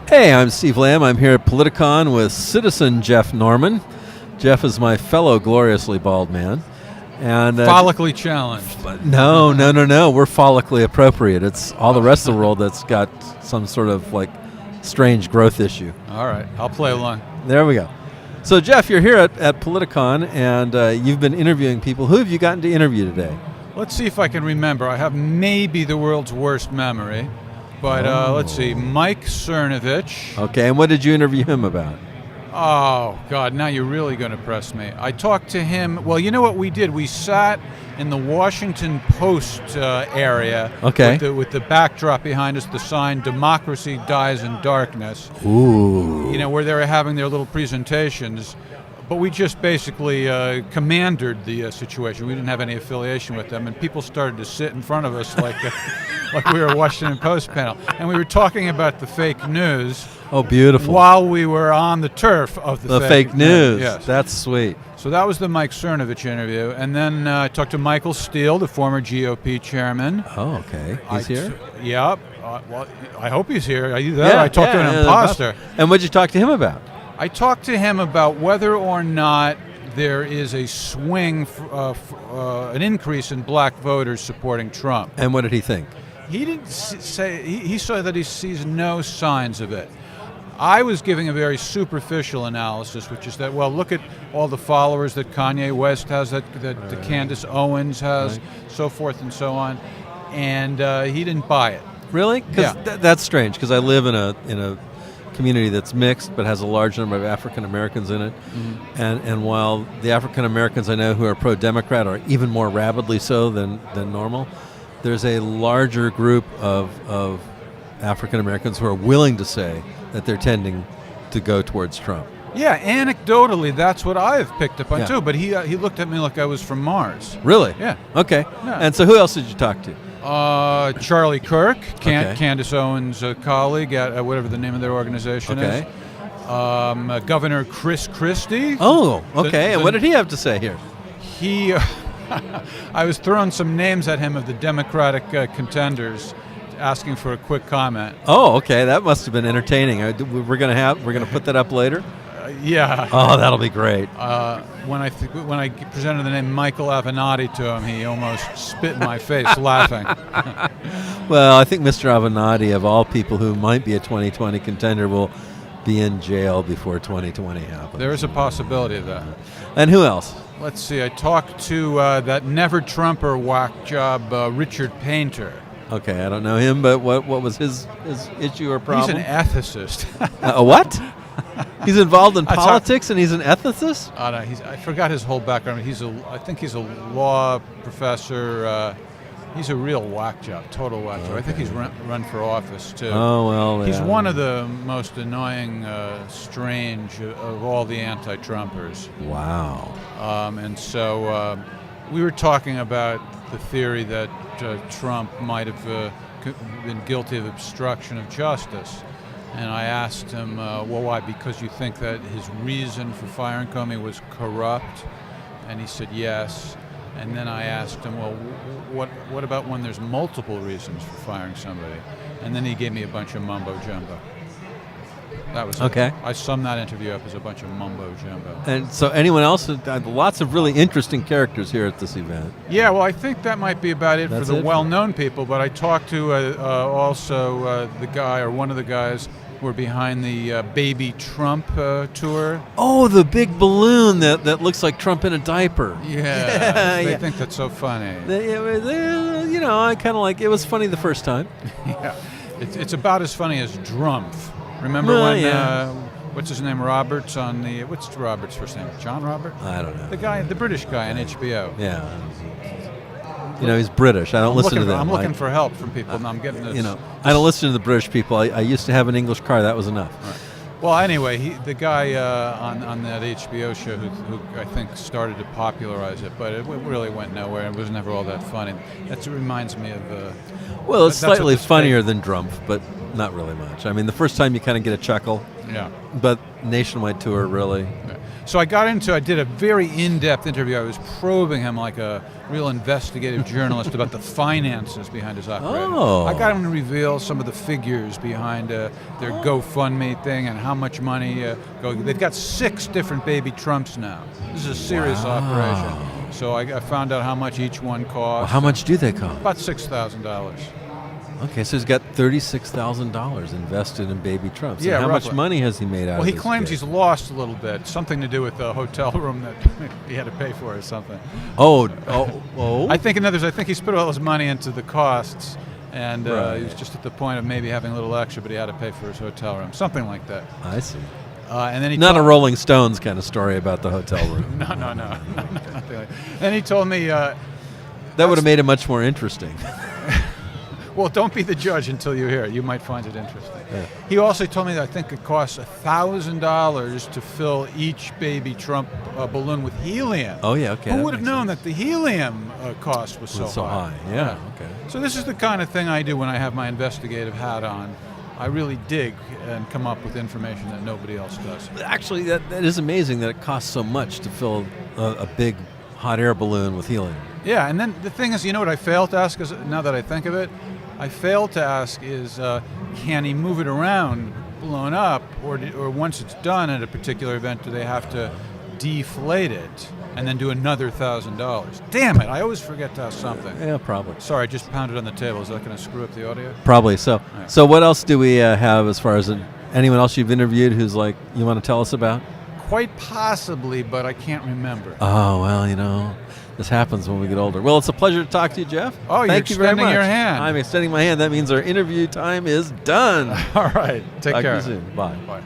Hey, I'm Steve Lamb. I'm here at Politicon with citizen Jeff Norman. Jeff is my fellow gloriously bald man. And follically challenged. No. We're follically appropriate. It's all the rest of the world that's got some sort of like strange growth issue. All right, I'll play along. There we go. So, Jeff, you're here at Politicon, and you've been interviewing people. Who have you gotten to interview today? Let's see if I can remember. I have maybe the world's worst memory. But let's see, Mike Cernovich. Okay, and what did you interview him about? Oh, God, now you're really going to press me. I talked to him. Well, you know what we did? We sat in the Washington Post area with the backdrop behind us, the sign, Democracy Dies in Darkness. Ooh. You know, where they were having their little presentations. But we just basically commandeered the situation. We didn't have any affiliation with them, and people started to sit in front of us like we were a Washington Post panel. And we were talking about the fake news. Oh, beautiful. While we were on the turf of the fake news. Yes. That's sweet. So that was the Mike Cernovich interview. And then I talked to Michael Steele, the former GOP chairman. Oh, okay. He's here? Yeah. Well, I hope he's here. Are you there? I talked to an imposter. And what did you talk to him about? I talked to him about whether or not there is a swing, an increase in black voters supporting Trump. And what did he think? He didn't say, he saw that he sees no signs of it. I was giving a very superficial analysis, which is that, well, look at all the followers that Kanye West has, that Candace Owens has, so forth and so on. And he didn't buy it. Really? Because that's strange, because I live in a community that's mixed but has a large number of African Americans in it. Mm-hmm. And while the African Americans I know who are pro-Democrat are even more rabidly so than normal, there's a larger group of African Americans who are willing to say that they're tending to go towards Trump. Yeah, anecdotally, that's what I've picked up on too. But he looked at me like I was from Mars. Really? Yeah. Okay. Yeah. And so who else did you talk to? Charlie Kirk, Candace Owens' colleague at whatever the name of their organization is. Governor Chris Christie. Oh, okay. And what did he have to say here? He, I was throwing some names at him of the Democratic contenders, asking for a quick comment. Oh, okay. That must have been entertaining. We're gonna put that up later. Yeah. Oh, that'll be great. When I presented the name Michael Avenatti to him, he almost spit in my face laughing. Well, I think Mr. Avenatti, of all people who might be a 2020 contender, will be in jail before 2020 happens. There is a possibility of that. And who else? Let's see. I talked to that never Trumper whack job, Richard Painter. Okay, I don't know him, but what was his issue or problem? He's an ethicist. A what? He's involved in politics and he's an ethicist? I forgot his whole background. I think he's a law professor. He's a real whack job, total whack job. I think he's run for office too. Oh, well, he's one of the most annoying, strange of all the anti-Trumpers. Wow. And so we were talking about the theory that Trump might have been guilty of obstruction of justice. And I asked him, well, why? Because you think that his reason for firing Comey was corrupt? And he said yes. And then I asked him, well, what about when there's multiple reasons for firing somebody? And then he gave me a bunch of mumbo-jumbo. That was okay. I summed that interview up as a bunch of mumbo-jumbo. And so anyone else? Lots of really interesting characters here at this event. Yeah, well, I think that might be about it for the well-known people. But I talked to also the guy or one of the guys who were behind the Baby Trump tour. Oh, the big balloon that looks like Trump in a diaper. Yeah, they think that's so funny. I kind of like it. Was funny the first time. Yeah, it's about as funny as Drumpf. Remember what's his name, Roberts on the, what's Roberts' first name? John Robert? I don't know. The British guy on HBO. Yeah. He's British. I don't listen to them. I'm looking for help from people. I'm getting this. I don't listen to the British people. I used to have an English car. That was enough. Right. Well, anyway, the guy on that HBO show who I think started to popularize it, but it really went nowhere. It was never all that funny. That reminds me of... well, it's slightly funnier than Drumpf, but not really much. I mean, the first time you kind of get a chuckle. Yeah. But nationwide tour, really. Yeah. So I did a very in-depth interview. I was probing him like a real investigative journalist about the finances behind his operation. Oh. I got him to reveal some of the figures behind their GoFundMe thing and how much money they've got 6 different baby Trumps now. This is a serious operation. So I found out how much each one cost. Well, how much do they cost? About $6,000. Okay, so he's got $36,000 invested in baby Trumps. Yeah, and how roughly. much money has he made out Well, of he this claims gig? he's lost a little bit. Something to do with the hotel room that he had to pay for or something. Oh. I think he's put all his money into the costs, and Right. he was just at the point of maybe having a little extra, but he had to pay for his hotel room. Something like that. I see. And then he Not a Rolling Stones kind of story about the hotel room. No, nothing like that. And he told me, That would have made it much more interesting. well, don't be the judge until you hear it. You might find it interesting. Yeah. He also told me that I think it costs $1,000 to fill each baby Trump balloon with helium. Oh, yeah, okay. Who that would have makes known sense. that the helium cost was It's so high. Yeah, okay. So this is the kind of thing I do when I have my investigative hat on. I really dig and come up with information that nobody else does. Actually, that is amazing that it costs so much to fill a big hot air balloon with helium. Yeah, and then the thing is, you know what I failed to ask is, now that I think of it, I failed to ask is, can he move it around, blown up, or once it's done at a particular event, do they have to deflate it and then do another $1,000? Damn it, I always forget to ask something. Yeah, probably. Sorry, I just pounded on the table. Is that going to screw up the audio? Probably so. Yeah. So what else do we have as far as anyone else you've interviewed who's like, you want to tell us about? Quite possibly, but I can't remember. Oh, well, this happens when we get older. Well, it's a pleasure to talk to you, Jeff. Oh, Thank you're you very extending much. your hand. I'm extending my hand. That means our interview time is done. All right, take Talk care. to you soon. Bye. Bye.